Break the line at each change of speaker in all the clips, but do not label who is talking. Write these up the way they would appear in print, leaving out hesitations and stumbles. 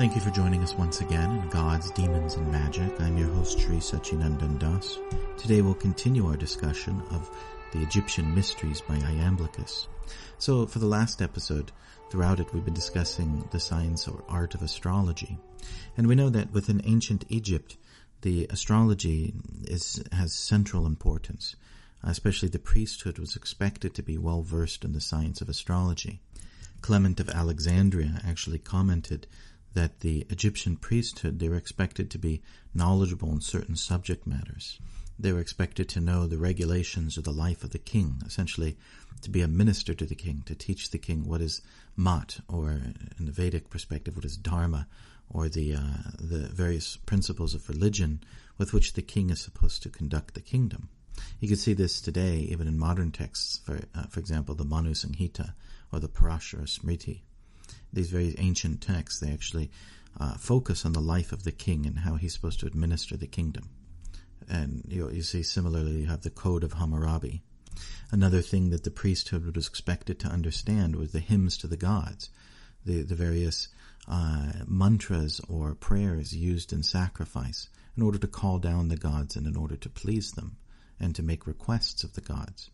Thank you for joining us once again in Gods, Demons, and Magic. I'm your host, Sri Sachinandan Das. Today we'll continue our discussion of the Egyptian Mysteries by Iamblichus. So for the last episode, throughout it we've been discussing the science or art of astrology. And we know that within ancient Egypt, the astrology has central importance. Especially the priesthood was expected to be well versed in the science of astrology. Clement of Alexandria actually commented that the Egyptian priesthood, they were expected to be knowledgeable in certain subject matters. They were expected to know the regulations of the life of the king, essentially to be a minister to the king, to teach the king what is mat, or in the Vedic perspective, what is dharma, or the various principles of religion with which the king is supposed to conduct the kingdom. You can see this today even in modern texts, for example, the Manu Sanghita or the Parashara Smriti. These very ancient texts, they actually focus on the life of the king and how he's supposed to administer the kingdom. And you see similarly you have the Code of Hammurabi. Another thing that the priesthood was expected to understand was the hymns to the gods, the various mantras or prayers used in sacrifice in order to call down the gods and in order to please them and to make requests of the gods.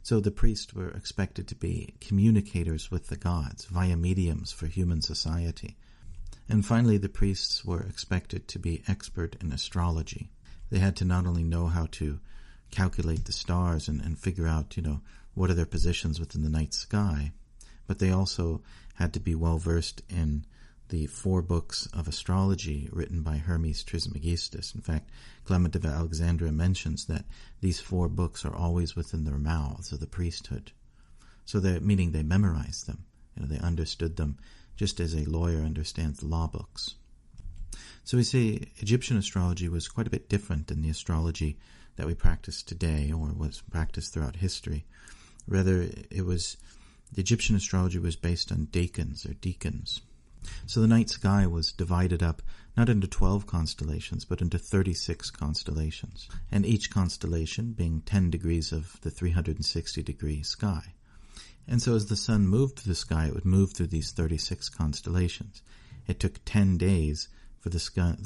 So the priests were expected to be communicators with the gods, via mediums for human society. And finally, the priests were expected to be expert in astrology. They had to not only know how to calculate the stars and figure out, what are their positions within the night sky, but they also had to be well versed in the 4 books of astrology written by Hermes Trismegistus. In fact, Clement of Alexandria mentions that these 4 books are always within their mouths of the priesthood. So meaning they memorized them. They understood them just as a lawyer understands the law books. So we see Egyptian astrology was quite a bit different than the astrology that we practice today or was practiced throughout history. Rather, the Egyptian astrology was based on decans or deacons. So the night sky was divided up not into 12 constellations, but into 36 constellations, and each constellation being 10 degrees of the 360-degree sky. And so as the sun moved through the sky, it would move through these 36 constellations. It took 10 days for the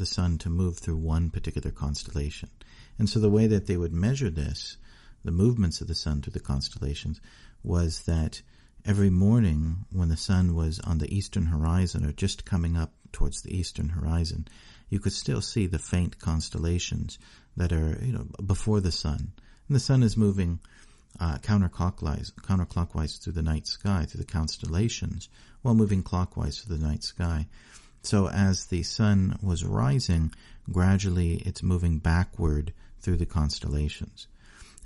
sun to move through one particular constellation. And so the way that they would measure this, the movements of the sun through the constellations, was that every morning when the sun was on the eastern horizon or just coming up towards the eastern horizon, you could still see the faint constellations that are, before the sun. And the sun is moving counterclockwise through the night sky, through the constellations, while moving clockwise through the night sky. So as the sun was rising, gradually it's moving backward through the constellations.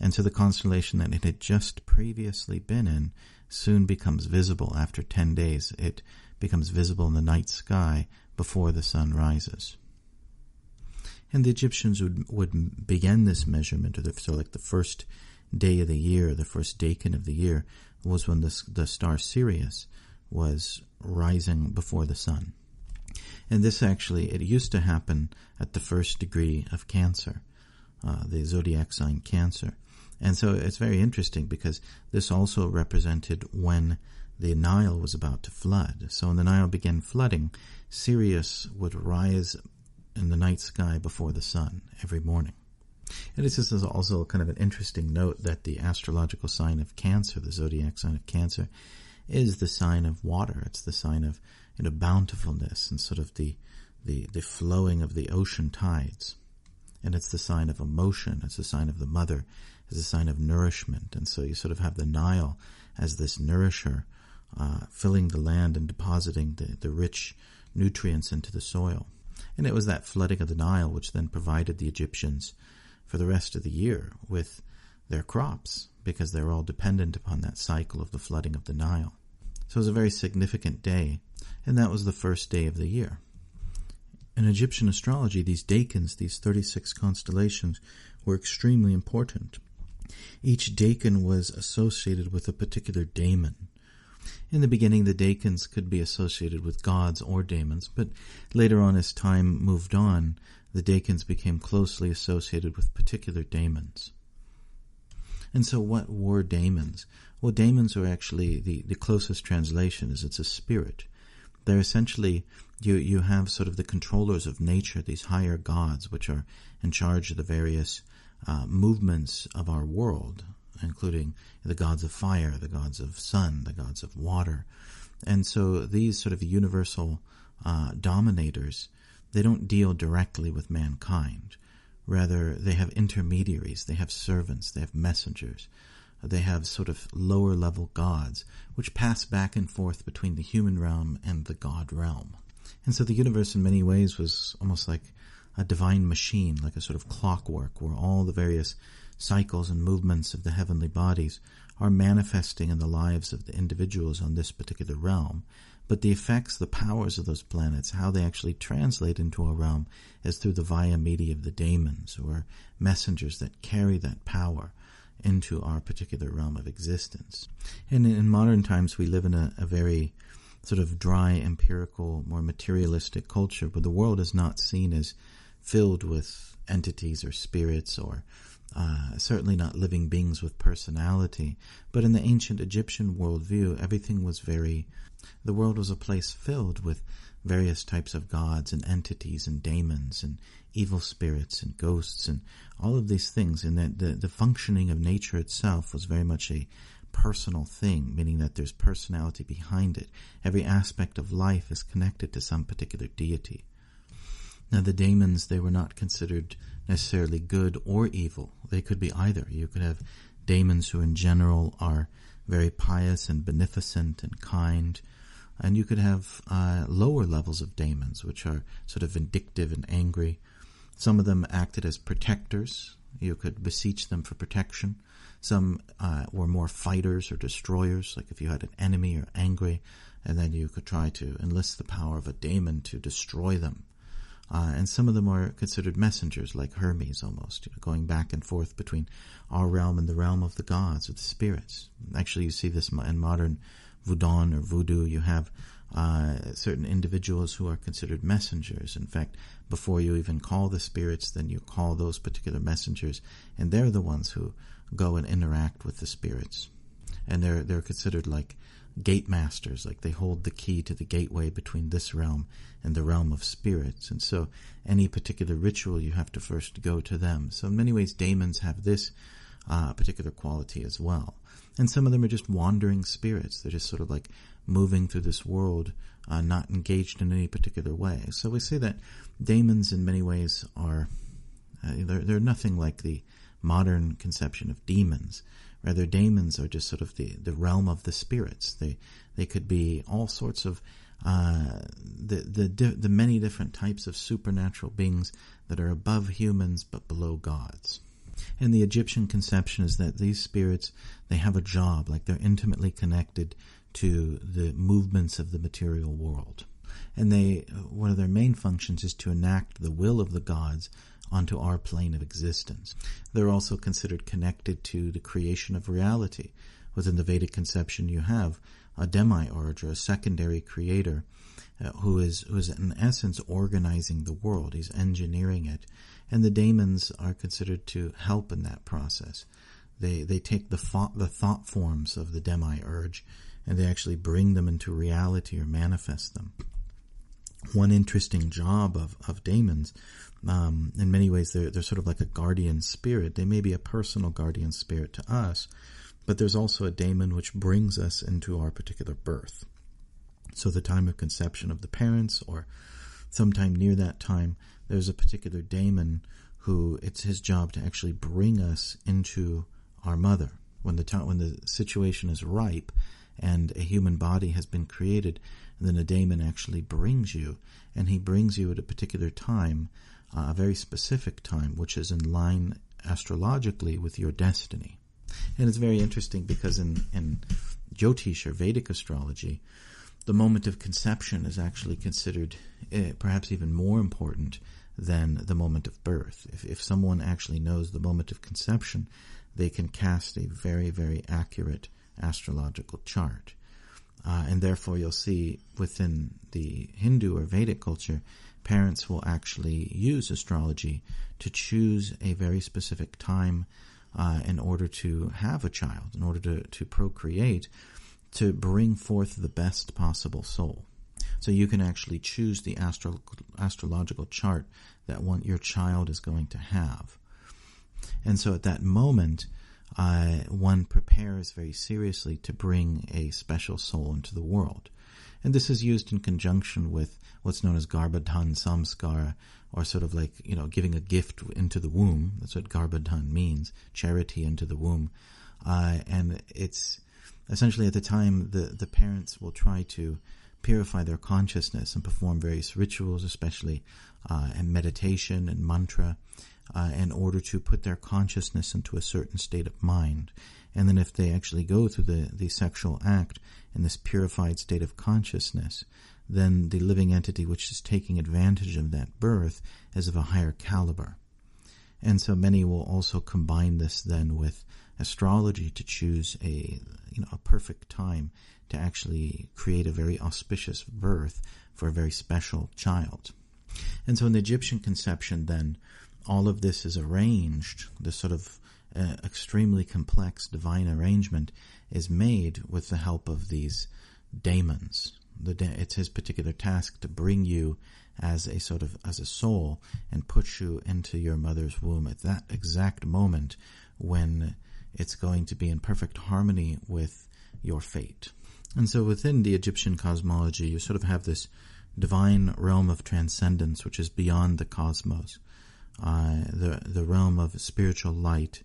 And so the constellation that it had just previously been in soon becomes visible. After 10 days, it becomes visible in the night sky before the sun rises. And the Egyptians would begin this measurement, like the first day of the year, the first decan of the year, was when the star Sirius was rising before the sun. And this actually, it used to happen at the first degree of Cancer, the zodiac sign Cancer. And so it's very interesting because this also represented when the Nile was about to flood. So when the Nile began flooding, Sirius would rise in the night sky before the sun every morning. And this is also kind of an interesting note that the astrological sign of Cancer, the zodiac sign of Cancer, is the sign of water. It's the sign of bountifulness and sort of the flowing of the ocean tides. And it's the sign of emotion. It's the sign of the mother. It's a sign of nourishment. And so you sort of have the Nile as this nourisher, filling the land and depositing the rich nutrients into the soil. And it was that flooding of the Nile which then provided the Egyptians for the rest of the year with their crops, because they were all dependent upon that cycle of the flooding of the Nile. So it was a very significant day, and that was the first day of the year. In Egyptian astrology, these decans, these 36 constellations, were extremely important. Each decan was associated with a particular daemon. In the beginning, the decans could be associated with gods or daemons, but later on, as time moved on, the decans became closely associated with particular daemons. And so what were daemons? Well, daemons are actually, the closest translation is it's a spirit. They're essentially, you have sort of the controllers of nature, these higher gods, which are in charge of the various movements of our world, including the gods of fire, the gods of sun, the gods of water. And so these sort of universal dominators, they don't deal directly with mankind. Rather, they have intermediaries, they have servants, they have messengers. They have sort of lower level gods, which pass back and forth between the human realm and the God realm. And so the universe in many ways was almost like a divine machine, like a sort of clockwork, where all the various cycles and movements of the heavenly bodies are manifesting in the lives of the individuals on this particular realm. But the effects, the powers of those planets, how they actually translate into a realm is through the via media of the Daemons, or messengers that carry that power into our particular realm of existence. And in modern times, we live in a very sort of dry, empirical, more materialistic culture where the world is not seen as filled with entities or spirits, or certainly not living beings with personality. But in the ancient Egyptian worldview, everything was the world was a place filled with various types of gods and entities and daemons and evil spirits and ghosts and all of these things, and that the functioning of nature itself was very much a personal thing, meaning that there's personality behind it. Every aspect of life is connected to some particular deity. Now the Daemons, they were not considered necessarily good or evil. They could be either. You could have Daemons who in general are very pious and beneficent and kind, and you could have lower levels of Daemons, which are sort of vindictive and angry. Some of them acted as protectors. You could beseech them for protection. Some were more fighters or destroyers, like if you had an enemy, you're angry, and then you could try to enlist the power of a daemon to destroy them. And some of them are considered messengers, like Hermes almost, going back and forth between our realm and the realm of the gods or the spirits. Actually, you see this in modern Voodoo or voodoo. You have certain individuals who are considered messengers. In fact, before you even call the spirits, then you call those particular messengers, and they're the ones who go and interact with the spirits. And they're considered like gate masters, like they hold the key to the gateway between this realm and the realm of spirits. And so any particular ritual, you have to first go to them. So in many ways, Daemons have this particular quality as well. And some of them are just wandering spirits. They're just sort of like moving through this world, not engaged in any particular way. So we say that Daemons in many ways are, they're nothing like the modern conception of demons. Rather, Daemons are just sort of the realm of the spirits. They could be all sorts of the many different types of supernatural beings that are above humans but below gods. And the Egyptian conception is that these spirits, they have a job, like they're intimately connected to the movements of the material world. And one of their main functions is to enact the will of the gods onto our plane of existence. They're also considered connected to the creation of reality. Within the Vedic conception, you have a demiurge, or a secondary creator, who is in essence organizing the world. He's engineering it. And the Daemons are considered to help in that process. They take the thought forms of the demiurge, and they actually bring them into reality or manifest them. One interesting job of Daemons, in many ways they're sort of like a guardian spirit. They may be a personal guardian spirit to us, but there's also a daemon which brings us into our particular birth. So the time of conception of the parents, or sometime near that time, there's a particular daemon who it's his job to actually bring us into our mother. When the situation is ripe and a human body has been created, then a daemon actually brings you, and he brings you at a particular time, a very specific time, which is in line astrologically with your destiny. And it's very interesting because in Jyotish, or Vedic astrology, the moment of conception is actually considered perhaps even more important than the moment of birth. If someone actually knows the moment of conception, they can cast a very, very accurate astrological chart. And therefore you'll see within the Hindu or Vedic culture, parents will actually use astrology to choose a very specific time in order to have a child, in order to procreate, to bring forth the best possible soul. So you can actually choose the astrological chart that your child is going to have. And so at that moment, one prepares very seriously to bring a special soul into the world. And this is used in conjunction with what's known as Garbhadhan Samskara, or sort of like, giving a gift into the womb. That's what Garbhadhan means, charity into the womb. And it's essentially at the time the parents will try to purify their consciousness and perform various rituals, especially and meditation and mantra, in order to put their consciousness into a certain state of mind. And then if they actually go through the sexual act in this purified state of consciousness, then the living entity which is taking advantage of that birth is of a higher caliber. And so many will also combine this then with astrology to choose a perfect time to actually create a very auspicious birth for a very special child. And so in the Egyptian conception then, all of this is arranged, this sort of extremely complex divine arrangement is made with the help of these daemons. It's his particular task to bring you as a soul and put you into your mother's womb at that exact moment when it's going to be in perfect harmony with your fate. And so within the Egyptian cosmology, you sort of have this divine realm of transcendence, which is beyond the cosmos, the realm of spiritual light.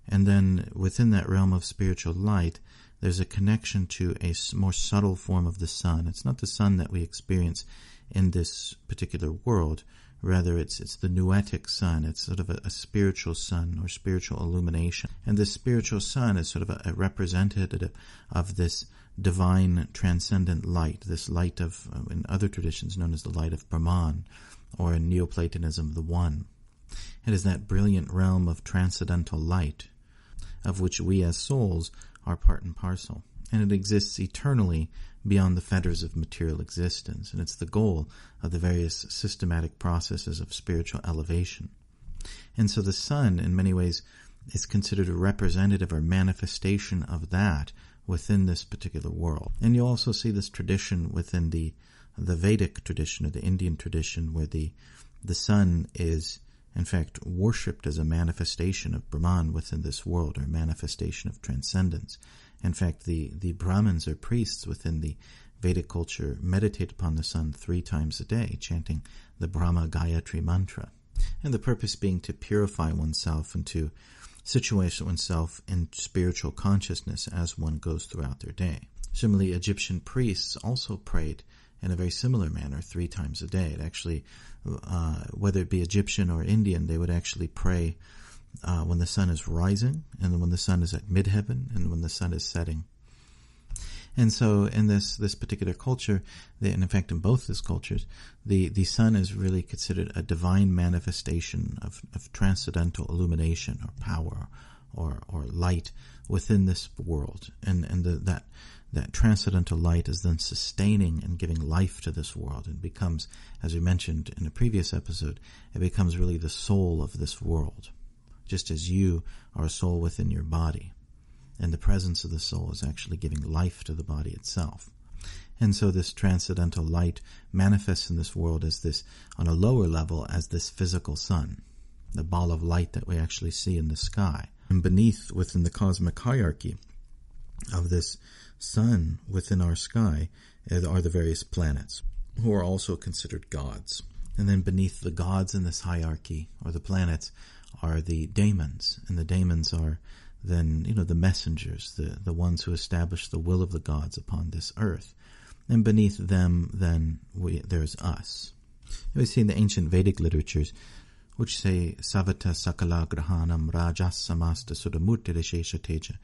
And then within that realm of spiritual light, there's a connection to a more subtle form of the sun. It's not the sun that we experience in this particular world. Rather, it's the noetic sun. It's sort of a spiritual sun or spiritual illumination. And this spiritual sun is sort of a representative of this divine transcendent light, this light of, in other traditions, known as the light of Brahman, or in Neoplatonism, the One. It is that brilliant realm of transcendental light, of which we as souls are part and parcel. And it exists eternally beyond the fetters of material existence, and it's the goal of the various systematic processes of spiritual elevation. And so the sun, in many ways, is considered a representative or manifestation of that within this particular world. And you also see this tradition within the Vedic tradition, or the Indian tradition, where the sun is, in fact, worshipped as a manifestation of Brahman within this world, or a manifestation of transcendence. In fact, the Brahmins or priests within the Vedic culture meditate upon the sun 3 times a day, chanting the Brahma Gayatri mantra. And the purpose being to purify oneself and to situate oneself in spiritual consciousness as one goes throughout their day. Similarly, Egyptian priests also prayed in a very similar manner 3 times a day. It actually, whether it be Egyptian or Indian, they would actually pray when the sun is rising, and then when the sun is at midheaven, and when the sun is setting. And so in this particular culture, and in fact in both these cultures, the sun is really considered a divine manifestation of transcendental illumination or power or light within this world. And that transcendental light is then sustaining and giving life to this world, and becomes, as we mentioned in a previous episode, it becomes really the soul of this world, just as you are a soul within your body. And the presence of the soul is actually giving life to the body itself. And so this transcendental light manifests in this world as this, on a lower level, as this physical sun, the ball of light that we actually see in the sky. And beneath, within the cosmic hierarchy of this sun within our sky, are the various planets, who are also considered gods. And then beneath the gods in this hierarchy, or the planets, are the Daemons. And the Daemons are then, the messengers, the ones who establish the will of the gods upon this earth. And beneath them, then, there's us. And we see in the ancient Vedic literatures, which say, Savata Sakala Grahanam Rajas Samasta Sudamurti Reshesha Teja,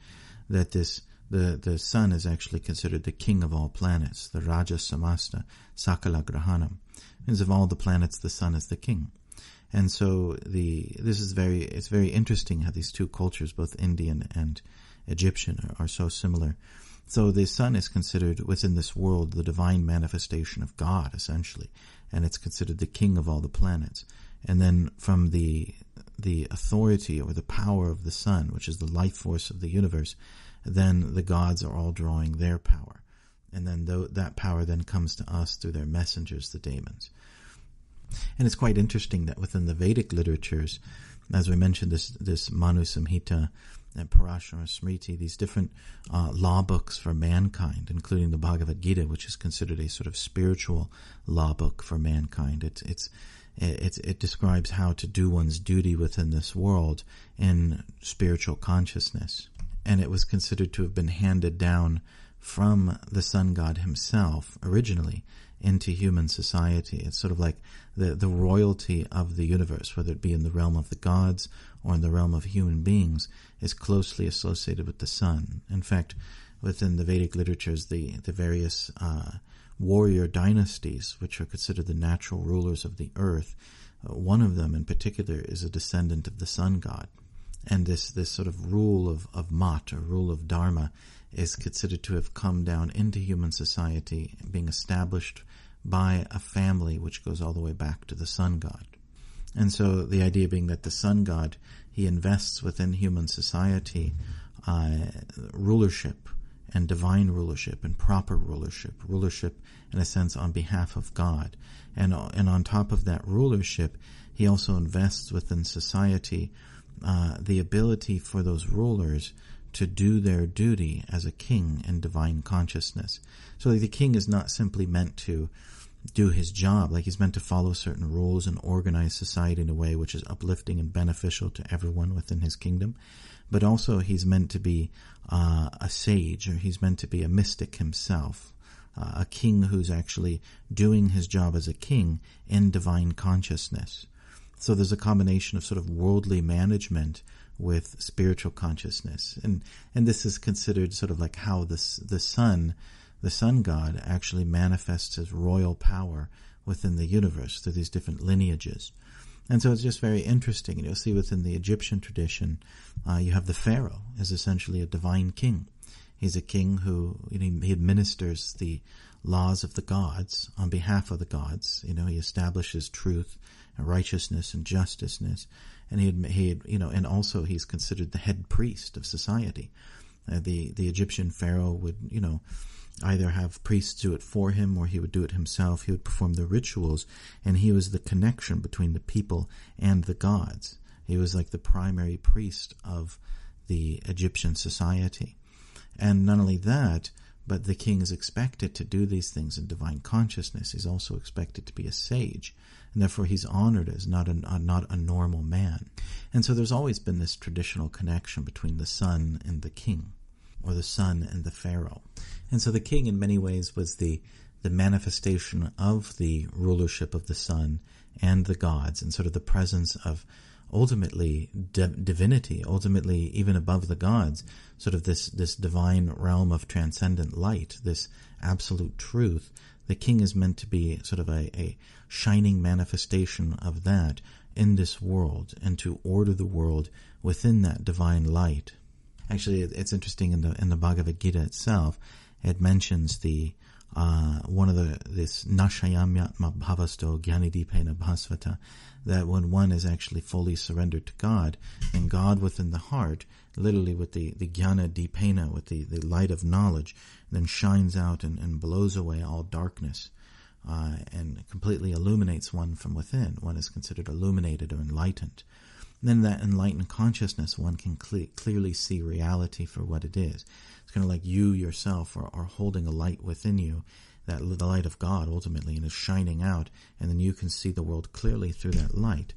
that the sun is actually considered the king of all planets, the Rajas Samasta Sakala Grahanam. Means of all the planets, the sun is the king. And so it's very interesting how these two cultures, both Indian and Egyptian, are so similar. So the sun is considered within this world the divine manifestation of God, essentially, and it's considered the king of all the planets. And then from the authority or the power of the sun, which is the life force of the universe, then the gods are all drawing their power. And then that power then comes to us through their messengers, the Daemons. And it's quite interesting that within the Vedic literatures, as we mentioned, this Manu Samhita and Parashara Smriti, these different law books for mankind, including the Bhagavad Gita, which is considered a sort of spiritual law book for mankind. It describes how to do one's duty within this world in spiritual consciousness. And it was considered to have been handed down from the sun god himself originally into human society. It's sort of like the royalty of the universe, whether it be in the realm of the gods or in the realm of human beings, is closely associated with the sun. In fact, within the Vedic literatures, the various warrior dynasties, which are considered the natural rulers of the earth, one of them in particular is a descendant of the sun god. And this sort of rule of mat, or rule of dharma, is considered to have come down into human society, being established by a family which goes all the way back to the sun god. And so the idea being that the sun god, he invests within human society rulership and divine rulership and proper rulership in a sense on behalf of God. And on top of that rulership, he also invests within society the ability for those rulers to do their duty as a king in divine consciousness. So the king is not simply meant to do his job, like he's meant to follow certain rules and organize society in a way which is uplifting and beneficial to everyone within his kingdom, but also he's meant to be a sage, or he's meant to be a mystic himself, a king who's actually doing his job as a king in divine consciousness. So there's a combination of sort of worldly management with spiritual consciousness. And this is considered sort of like how the sun god actually manifests his royal power within the universe through these different lineages. And so it's just very interesting. And you'll see within the Egyptian tradition, you have the pharaoh as essentially a divine king. He's a king who, he administers the laws of the gods on behalf of the gods. He establishes truth and righteousness and justiceness. And and also he's considered the head priest of society. The Egyptian pharaoh would, either have priests do it for him, or he would do it himself. He would perform the rituals, and he was the connection between the people and the gods. He was like the primary priest of the Egyptian society. And not only that, but the king is expected to do these things in divine consciousness. He's also expected to be a sage, and therefore he's honored as not a normal man. And so there's always been this traditional connection between the sun and the king, or the sun and the pharaoh. And so the king in many ways was the manifestation of the rulership of the sun and the gods, and sort of the presence of ultimately divinity, ultimately even above the gods, sort of this divine realm of transcendent light, this absolute truth. The king is meant to be sort of a shining manifestation of that in this world, and to order the world within that divine light. Actually, it's interesting in the Bhagavad Gita itself. It mentions this nashayamyatma bhavasto jnanidipena bhasvata, that when one is actually fully surrendered to God, and God within the heart, literally with the jnana dipena, with the light of knowledge, then shines out and blows away all darkness, and completely illuminates one from within. One is considered illuminated or enlightened. And then that enlightened consciousness, one can clearly see reality for what it is. It's kind of like you yourself are holding a light within you, that the light of God ultimately, and is shining out, and then you can see the world clearly through that light.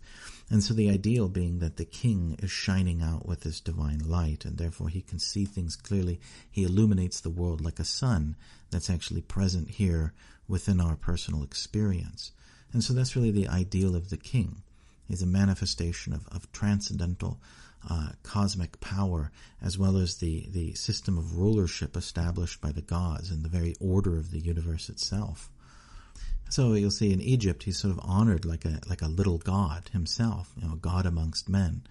And so the ideal being that the king is shining out with this divine light, and therefore he can see things clearly. He illuminates the world like a sun that's actually present here within our personal experience. And so that's really the ideal of the king. He's a manifestation of transcendental cosmic power, as well as the system of rulership established by the gods and the very order of the universe itself. So you'll see in Egypt, he's sort of honored like a little god himself, a god amongst men.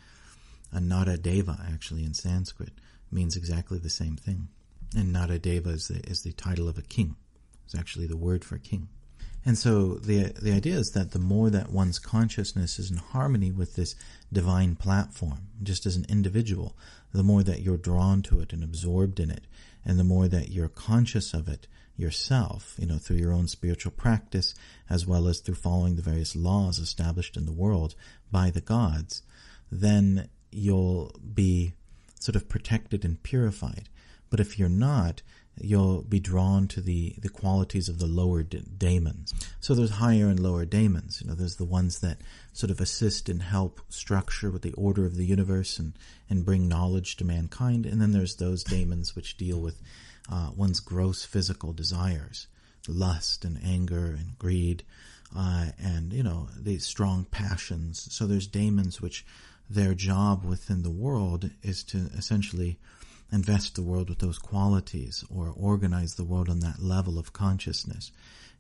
A Nada Deva, actually, in Sanskrit, means exactly the same thing. And Nada Deva is the title of a king. It's actually the word for king. And so the idea is that the more that one's consciousness is in harmony with this divine platform, just as an individual, the more that you're drawn to it and absorbed in it, and the more that you're conscious of it yourself, through your own spiritual practice, as well as through following the various laws established in the world by the gods, then you'll be sort of protected and purified. But if you're not, you'll be drawn to the qualities of the lower daemons. So there's higher and lower daemons. There's the ones that sort of assist and help structure with the order of the universe and bring knowledge to mankind. And then there's those daemons which deal with one's gross physical desires, lust and anger and greed, and the strong passions. So there's daemons which their job within the world is to essentially invest the world with those qualities or organize the world on that level of consciousness.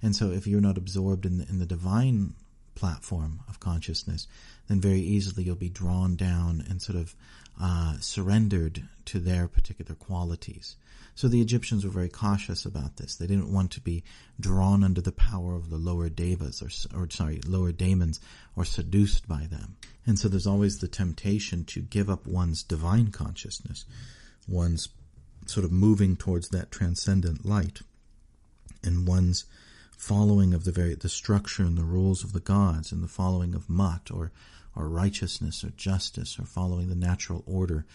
And so if you're not absorbed in the divine platform of consciousness, then very easily you'll be drawn down and sort of surrendered to their particular qualities. So the Egyptians were very cautious about this. They didn't want to be drawn under the power of the lower devas, lower daemons, or seduced by them. And so there's always the temptation to give up one's divine consciousness, one's sort of moving towards that transcendent light, and one's following of the structure and the rules of the gods, and the following of Mat, or righteousness, or justice, or following the natural order.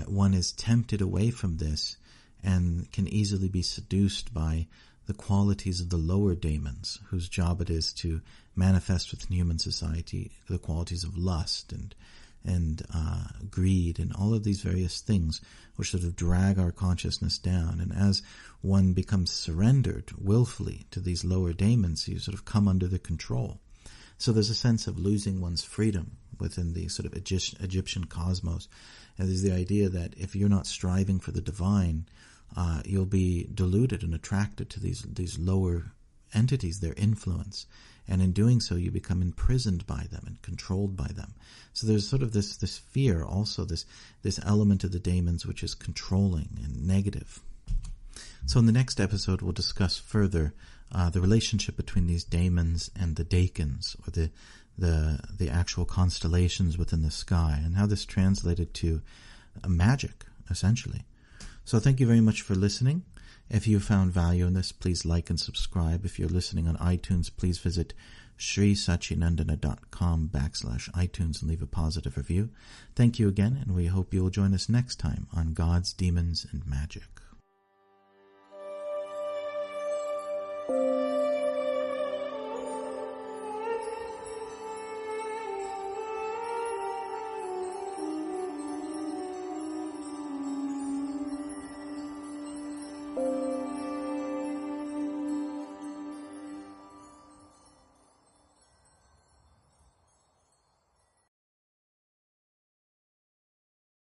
One is tempted away from this and can easily be seduced by the qualities of the lower daemons, whose job it is to manifest within human society the qualities of lust and greed and all of these various things which sort of drag our consciousness down. And as one becomes surrendered willfully to these lower daemons, you sort of come under the control. So there's a sense of losing one's freedom within the sort of Egyptian cosmos. And there's the idea that if you're not striving for the divine, you'll be deluded and attracted to these lower entities, their influence. And in doing so, you become imprisoned by them and controlled by them. So there's sort of this fear also, this element of the daemons which is controlling and negative. So in the next episode, we'll discuss further the relationship between these daemons and the Daikins, or the actual constellations within the sky, and how this translated to magic, essentially. So thank you very much for listening. If you found value in this, please like and subscribe. If you're listening on iTunes, please visit srisachinandana.com/iTunes and leave a positive review. Thank you again, and we hope you will join us next time on Gods, Demons, and Magic.